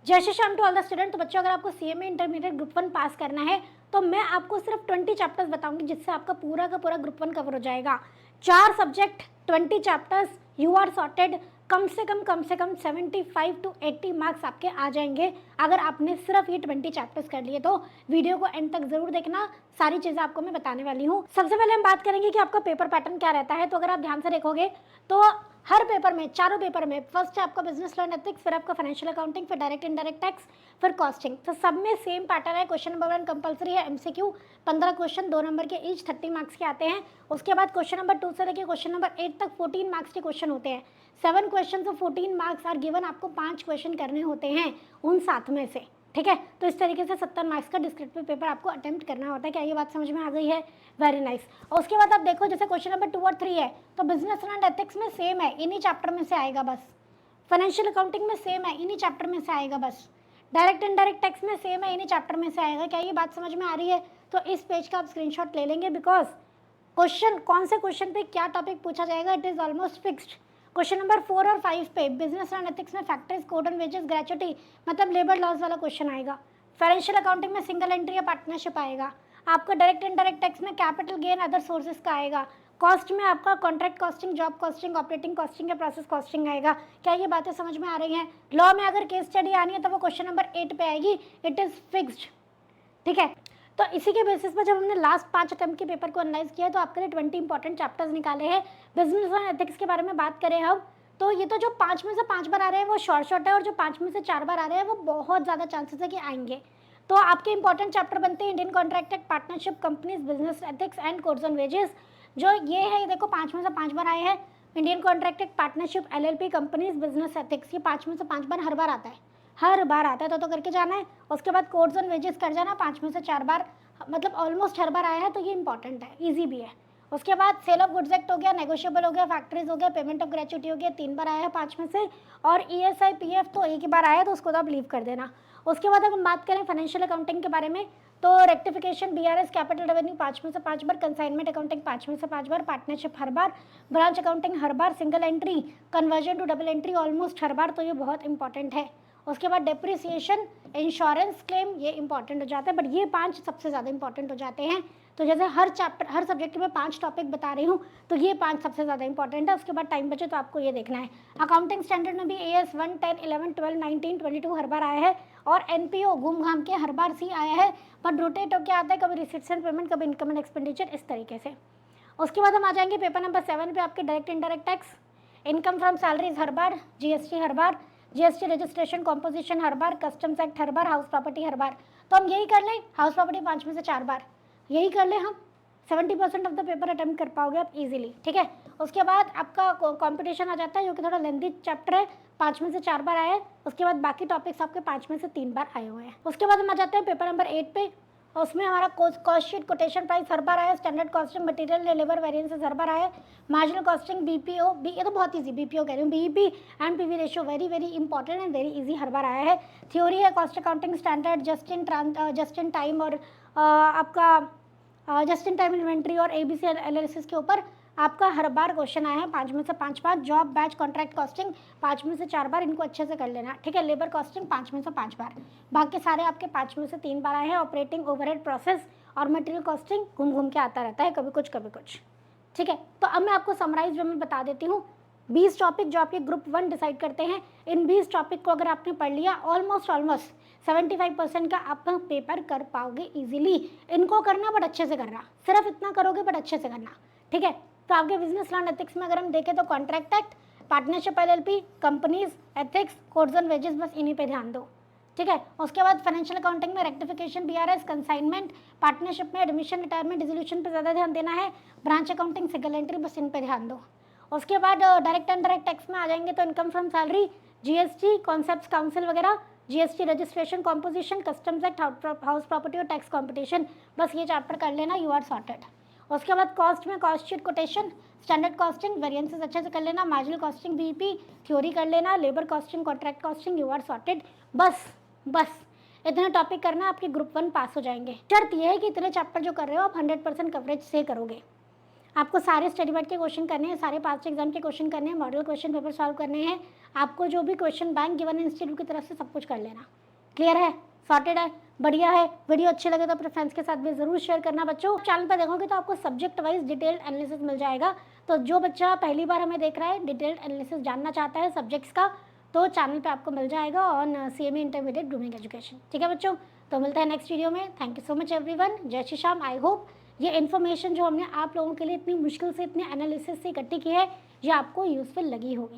जय Shri Shyam to all the student. तो बच्चों, अगर आपको सीएमए इंटरमीडिएट ग्रुप 1 पास करना है तो मैं आपको सिर्फ 20 चैप्टर्स बताऊंगी, जिससे आपका पूरा का पूरा ग्रुप 1 कवर हो जाएगा। 4 subject, 20 chapters, you are sorted. कम से कम 75 टू 80 मार्क्स आपके आ जाएंगे अगर आपने सिर्फ ये 20 चैप्टर्स कर लिए। तो वीडियो को एंड तक जरूर देखना, सारी चीजें आपको मैं बताने वाली हूँ। सबसे पहले हम बात करेंगे कि आपका पेपर पैटर्न क्या रहता है। तो अगर आप ध्यान से देखोगे तो हर पेपर में, चारों पेपर में, फर्स्ट है आपका बिजनेस लॉ एंड एथिक्स, फिर आपका फाइनेंशियल अकाउंटिंग, फिर डायरेक्ट इनडायरेक्ट टैक्स, फिर कॉस्टिंग। तो सब में सेम पैटर्न है। क्वेश्चन नंबर 1 कंपलसरी है, एमसीक्यू 15 क्वेश्चन 2 नंबर के ईच 30 मार्क्स के आते हैं। उसके बाद क्वेश्चन नंबर 2 से लेकर क्वेश्चन नंबर 8 तक 14 मार्क्स के क्वेश्चन होते हैं। 7 question of 14 marks are given. आपको 5 क्वेश्चन करने होते हैं उन 7 में से, ठीक है। तो इस तरीके से 70 मार्क्स का डिस्क्रिप्टिव पेपर आपको अटेम्प्ट करना होता है। क्या ये बात समझ में आ गई है? Very nice. और उसके बाद आप देखो, जैसे क्वेश्चन नंबर 2 और 3 है तो बिजनेस एंड एथिक्स में सेम है, इन्हीं चैप्टर में से आएगा बस। फाइनेंशियल अकाउंटिंग में सेम है, इन्हीं चैप्टर में से आएगा बस। डायरेक्ट इनडायरेक्ट टैक्स में सेम है, इन्हीं चैप्टर में से आएगा। क्या ये बात समझ में आ रही है? तो इस पेज का आप स्क्रीनशॉट ले लेंगे, बिकॉज क्वेश्चन कौन से क्वेश्चन पे क्या टॉपिक पूछा जाएगा it is almost fixed. Question number 4 और 5 पे बिजनेस एंड एथिक्स में factors, code and wages, gratuity मतलब लेबर लॉस वाला क्वेश्चन आएगा। फाइनेंशियल अकाउंटिंग में सिंगल एंट्री या पार्टनरशिप आएगा। आपका डायरेक्ट इनडायरेक्ट टैक्स में कैपिटल गेन अदर सोर्सेज का आएगा। कॉस्ट में आपका contract costing, job costing, operating costing या प्रोसेस कॉस्टिंग आएगा। क्या ये बातें समझ में आ रही हैं? लॉ में अगर केस स्टडी आनी है तो वो क्वेश्चन नंबर 8 पे आएगी, इट इज फिक्स्ड, ठीक है। तो इसी के बेसिस पर जब हमने लास्ट 5 अटेम्प्ट के पेपर को एनालाइज किया तो आपके लिए 20 इंपॉर्टेंट चैप्टर्स निकाले हैं। बिजनेस एंड एथिक्स के बारे में बात करें हम, तो ये तो जो 5 में से 5 बार आ रहे हैं वो शॉर्ट है, और जो 5 में से 4 बार आ रहे हैं वो बहुत ज़्यादा चांसेस है कि आएंगे। तो आपके इंपॉर्टेंट चैप्टर बनते हैं Indian contract act, partnership, companies, business ethics and codes on wages. जो ये है, ये देखो 5 में से 5 बार आए हैं। Indian contract act, partnership, LLP, companies, business ethics, ये 5 में से 5 बार हर बार आता है, हर बार आता है। तो करके जाना है। उसके बाद कोड्स ऑन वेजेस कर जाना, 5 में से 4 बार, मतलब ऑलमोस्ट हर बार आया है, तो ये इंपॉर्टेंट है, इजी भी है। उसके बाद सेल ऑफ गुड्स एक्ट हो गया, नेगोशिएबल हो गया, फैक्ट्रीज हो गया, पेमेंट ऑफ ग्रेचुटी हो गया, 3 बार आया है 5 में से। और ईएसआई पीएफ तो एक ही बार आया है, तो उसको तो आप लीव कर देना। उसके बाद अगर हम बात करें फाइनेंशियल अकाउंटिंग के बारे में, तो रेक्टिफिकेशन, बीआरएस, कैपिटल रेवेन्यू 5 में से 5 बार, कंसाइनमेंट अकाउंटिंग 5 में से 5 बार, पार्टनरशिप हर बार, ब्रांच अकाउंटिंग हर बार, single entry, conversion to double entry almost हर बार, तो ये बहुत इंपॉर्टेंट है। उसके बाद डेप्रिसिएशन, इंश्योरेंस क्लेम, ये इंपॉर्टेंट हो जाता है, बट ये 5 सबसे ज़्यादा इंपॉर्टेंट हो जाते हैं। तो जैसे हर चैप्टर, हर सब्जेक्ट में 5 टॉपिक बता रही हूँ, तो ये 5 सबसे ज़्यादा इंपॉर्टेंट है। उसके बाद टाइम बचे तो आपको ये देखना है। अकाउंटिंग स्टैंडर्ड में भी AS 1, 10, 11, 12, 19, 22 हर बार आया है, और NPO घूम घाम के हर बार सी आया है, बट रोटेट होकर आता है, कभी रिसिप्ट्स एंड पेमेंट, कभी इनकम एंड एक्सपेंडिचर, इस तरीके से। उसके बाद हम आ जाएंगे पेपर नंबर 7 पे, आपके direct indirect tax, income from salaries हर बार, GST हर बार, GST रजिस्ट्रेशन कॉम्पोजिशन हर बार, कस्टम्स एक्ट हर बार, हाउस प्रॉपर्टी हर बार। तो हम यही कर लें, हाउस प्रॉपर्टी 5 में से 4 बार, यही कर लें हम। 70% ऑफ द पेपर अटेम्प्ट कर पाओगे आप इजीली, ठीक है। उसके बाद आपका कॉम्पिटिशन आ जाता है, जो कि थोड़ा लेंथी चैप्टर है, 5 में से 4 बार आया है। उसके बाद बाकी टॉपिक्स आपके 5 में से 3 बार आए हुए हैं। उसके बाद हम आ जाते हैं पेपर नंबर 8 पे। उसमें हमारा कॉस्ट शीट, कोटेशन प्राइस हर बार आया, standard costing, material labour variances हर बार आया, मार्जिनल कॉस्टिंग, BPO, ये तो बहुत इजी, BPO कह रही हूँ, BEP and PV ratio, very very important and very easy हर बार आया है। थ्योरी है cost accounting standard, just in time, और आपका जस्ट इन टाइम इन्वेंट्री और ABC एनालिसिस के ऊपर आपका हर बार क्वेश्चन आया है 5 में से 5 बार। जॉब बैच कॉन्ट्रैक्ट कॉस्टिंग 5 में से 4 बार, इनको अच्छे से कर लेना, ठीक है। लेबर कॉस्टिंग 5 में से 5 बार, बाकी सारे आपके 5 में से 3 बार आए हैं। ऑपरेटिंग, ओवरहेड, प्रोसेस और मटेरियल कॉस्टिंग घूम घूम के आता रहता है, कभी कुछ, ठीक है। तो अब मैं आपको समराइज वे में बता देती हूँ 20 टॉपिक जो आपके ग्रुप 1 डिसाइड करते हैं। इन 20 टॉपिक को अगर आपने पढ़ लिया, ऑलमोस्ट 75% का आप पेपर कर पाओगे इजीली। इनको करना बट अच्छे से करना, सिर्फ इतना करोगे बट अच्छे से करना, ठीक है। तो आपके बिजनेस लॉ एंड एथिक्स में अगर हम देखें तो contract act, partnership, LLP, companies, ethics, codes on wages, बस इन्हीं पे ध्यान दो, ठीक है। उसके बाद फाइनेंशियल अकाउंटिंग में रेक्टिफिकेशन, BRS, कंसाइनमेंट, पार्टनरशिप में एडमिशन, रिटायरमेंट, डिसोल्यूशन पे ज़्यादा ध्यान देना है। ब्रांच अकाउंटिंग, सिंगल एंट्री, बस इन पे ध्यान दो। उसके बाद डायरेक्ट एंड डायरेक्ट टैक्स में आ जाएंगे तो income from salary, GST, concepts council वगैरह, GST registration composition, customs act, house property और टैक्स कॉम्पिटिशन, बस ये चैप्टर कर लेना, यू आर सॉर्टेड। उसके बाद कॉस्ट में cost sheet, quotation, standard costing, variances अच्छे से कर लेना, मार्जिनल कॉस्टिंग, BEP, थ्योरी कर लेना, labour costing, contract costing, you are sorted. बस इतना टॉपिक करना, आपके ग्रुप 1 पास हो जाएंगे। शर्त यह है कि इतने चैप्टर जो कर रहे हो आप 100% कवरेज से करोगे। आपको सारे स्टडी बैट के क्वेश्चन करने हैं, सारे पास्ट एग्जाम के क्वेश्चन करने हैं, मॉडल क्वेश्चन पेपर सॉल्व करने हैं। आपको जो भी क्वेश्चन बैंक गिवन इंस्टीट्यूट की तरफ से सब कुछ कर लेना। क्लियर है, सॉर्टेड है, बढ़िया है। वीडियो अच्छे लगे तो अपने फ्रेंड्स के साथ भी जरूर शेयर करना। बच्चों चैनल पर देखोगे तो आपको सब्जेक्ट वाइज डिटेल्ड एनालिसिस मिल जाएगा। तो जो बच्चा पहली बार हमें देख रहा है, डिटेल्ड एनालिसिस जानना चाहता है सब्जेक्ट्स का, तो चैनल पे आपको मिल जाएगा on CMA intermediate grooming education. ठीक है बच्चों, तो मिलता है नेक्स्ट वीडियो में। Thank you so much everyone. जय श्री श्याम। आई होप ये इन्फॉर्मेशन जो हमने आप लोगों के लिए इतनी मुश्किल से, इतने एनालिसिस से इकट्ठी की है, ये आपको यूजफुल लगी होगी।